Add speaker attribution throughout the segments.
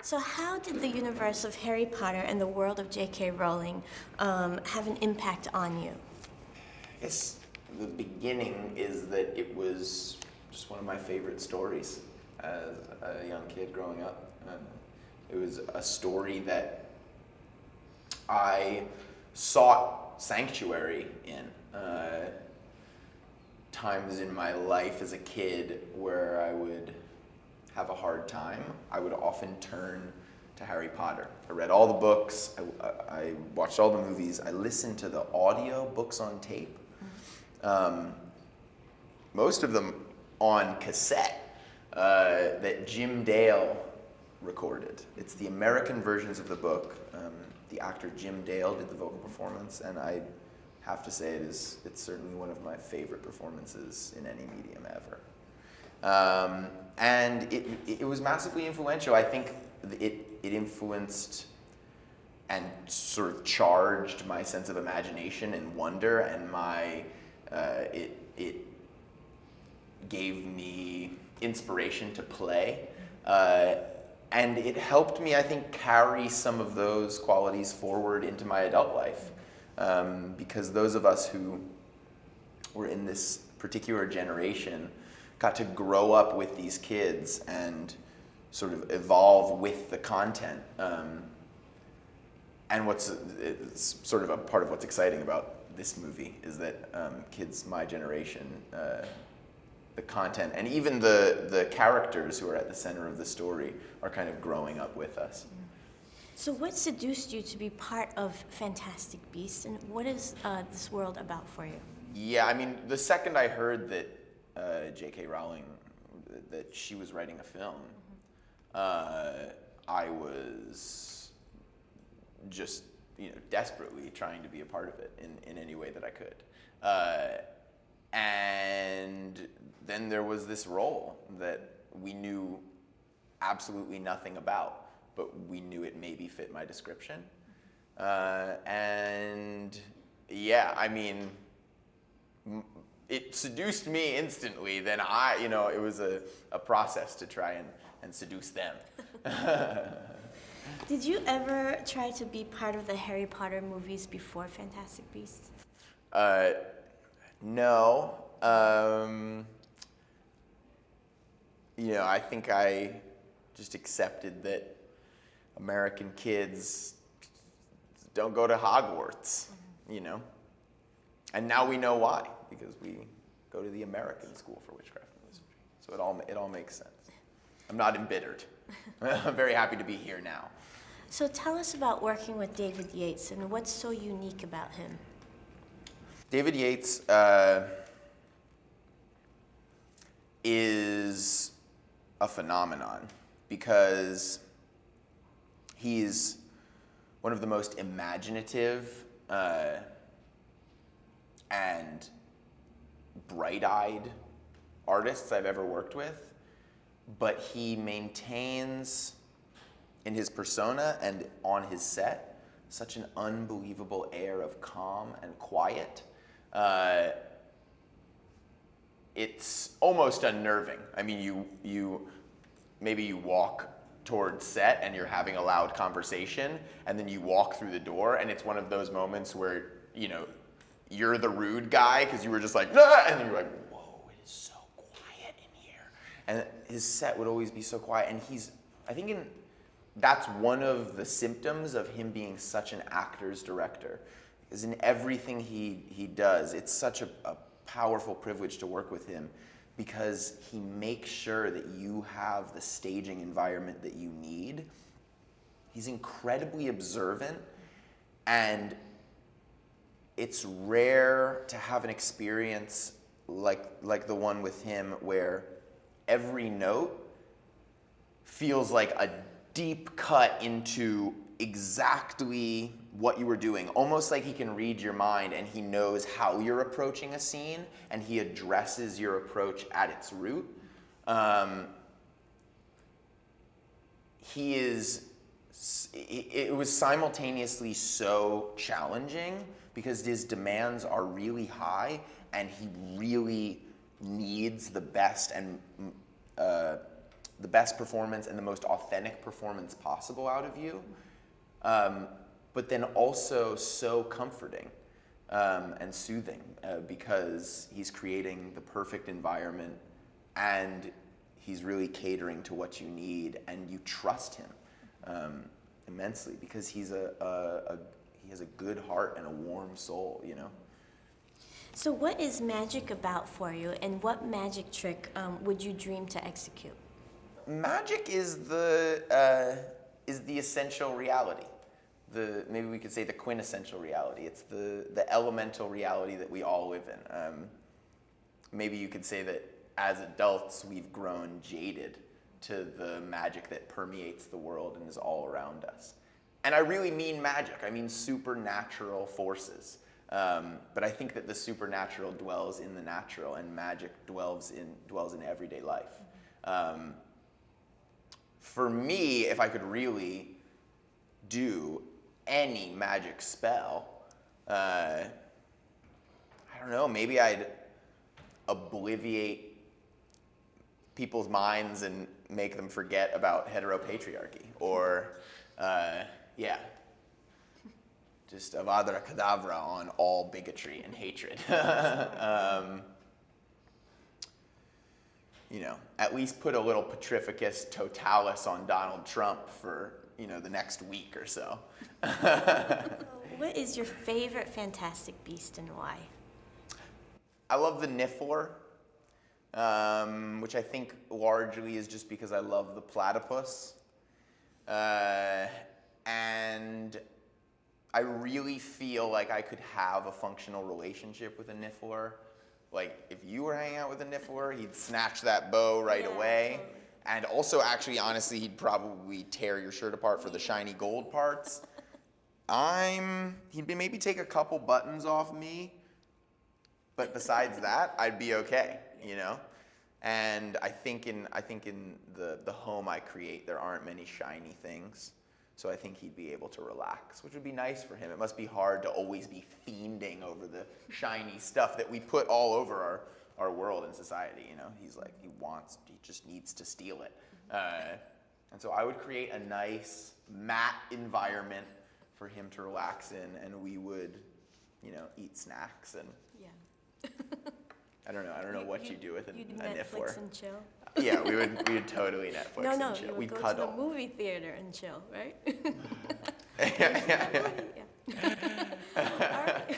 Speaker 1: So how did the universe of Harry Potter and the world of J.K. Rowling have an impact on you?
Speaker 2: Yes, the beginning is that it was just one of my favorite stories as a young kid growing up. It was a story that I sought sanctuary in. Times in my life as a kid where I would have a hard time, I would often turn to Harry Potter. I read all the books, I watched all the movies, I listened to the audio books on tape. Most of them on cassette that Jim Dale recorded. It's the American versions of the book. The actor Jim Dale did the vocal performance, and I have to say it's certainly one of my favorite performances in any medium ever. And it was massively influential. I think it influenced and sort of charged my sense of imagination and wonder, and it gave me inspiration to play. And it helped me, I think, carry some of those qualities forward into my adult life. Because those of us who were in this particular generation got to grow up with these kids and sort of evolve with the content. And it's sort of a part of what's exciting about this movie is that kids my generation, the content and even the characters who are at the center of the story are kind of growing up with us.
Speaker 1: So what seduced you to be part of Fantastic Beasts, and what is this world about for you?
Speaker 2: Yeah, I mean, the second I heard that J.K. Rowling, that she was writing a film, I was just, desperately trying to be a part of it in any way that I could. And then there was this role that we knew absolutely nothing about, but we knew it maybe fit my description. And yeah, I mean, it seduced me instantly. Then it was a process to try and seduce them.
Speaker 1: Did you ever try to be part of the Harry Potter movies before Fantastic Beasts?
Speaker 2: No. I think I just accepted that American kids don't go to Hogwarts, And now we know why, because we go to the American School for Witchcraft and Wizardry. So it all makes sense. I'm not embittered. I'm very happy to be here now.
Speaker 1: So tell us about working with David Yates and what's so unique about him.
Speaker 2: David Yates is a phenomenon because he's one of the most imaginative and bright-eyed artists I've ever worked with, but he maintains in his persona and on his set such an unbelievable air of calm and quiet. It's almost unnerving. I mean, you walk towards set and you're having a loud conversation, and then you walk through the door, and it's one of those moments where you're the rude guy because you were just like, nah! And then you're like, whoa, it is so quiet in here. And his set would always be so quiet, and that's one of the symptoms of him being such an actor's director, is in everything he does. It's such a powerful privilege to work with him because he makes sure that you have the staging environment that you need. He's incredibly observant, and it's rare to have an experience like the one with him where every note feels like a deep cut into exactly what you were doing, almost like he can read your mind and he knows how you're approaching a scene and he addresses your approach at its root. It was simultaneously so challenging because his demands are really high and he really needs the best and the best performance and the most authentic performance possible out of you, but then also so comforting and soothing because he's creating the perfect environment and he's really catering to what you need, and you trust him immensely because he has a good heart and a warm soul, you know.
Speaker 1: So what is magic about for you, and what magic trick would you dream to execute?
Speaker 2: Magic is the essential reality. Maybe we could say the quintessential reality. It's the elemental reality that we all live in. Maybe you could say that as adults we've grown jaded to the magic that permeates the world and is all around us. And I really mean magic. I mean supernatural forces. But I think that the supernatural dwells in the natural, and magic dwells in everyday life. For me, if I could really do any magic spell, I don't know, maybe I'd obliviate people's minds and make them forget about heteropatriarchy, or just avada kedavra on all bigotry and hatred. At least put a little Petrificus totalis on Donald Trump for, the next week or so.
Speaker 1: What is your favorite fantastic beast and why?
Speaker 2: I love the Niffler, which I think largely is just because I love the platypus. And I really feel like I could have a functional relationship with a Niffler. Like, if you were hanging out with a Niffler, he'd snatch that bow right away. Totally. And also, actually, honestly, he'd probably tear your shirt apart for the shiny gold parts. He'd maybe take a couple buttons off me, but besides that, I'd be okay, And I think in the home I create, there aren't many shiny things. So I think he'd be able to relax, which would be nice for him. It must be hard to always be fiending over the shiny stuff that we put all over our world and society, He's like, he just needs to steal it. And so I would create a nice, matte environment for him to relax in, and we would, eat snacks and...
Speaker 1: Yeah.
Speaker 2: I don't know what you do with a
Speaker 1: Netflix and chill.
Speaker 2: Yeah, we would totally Netflix and chill.
Speaker 1: No,
Speaker 2: We'd
Speaker 1: go
Speaker 2: cuddle.
Speaker 1: to the movie theater and chill, right?
Speaker 2: Yeah.
Speaker 1: All right.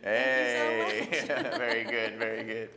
Speaker 2: Hey,
Speaker 1: Thank you so much.
Speaker 2: very good.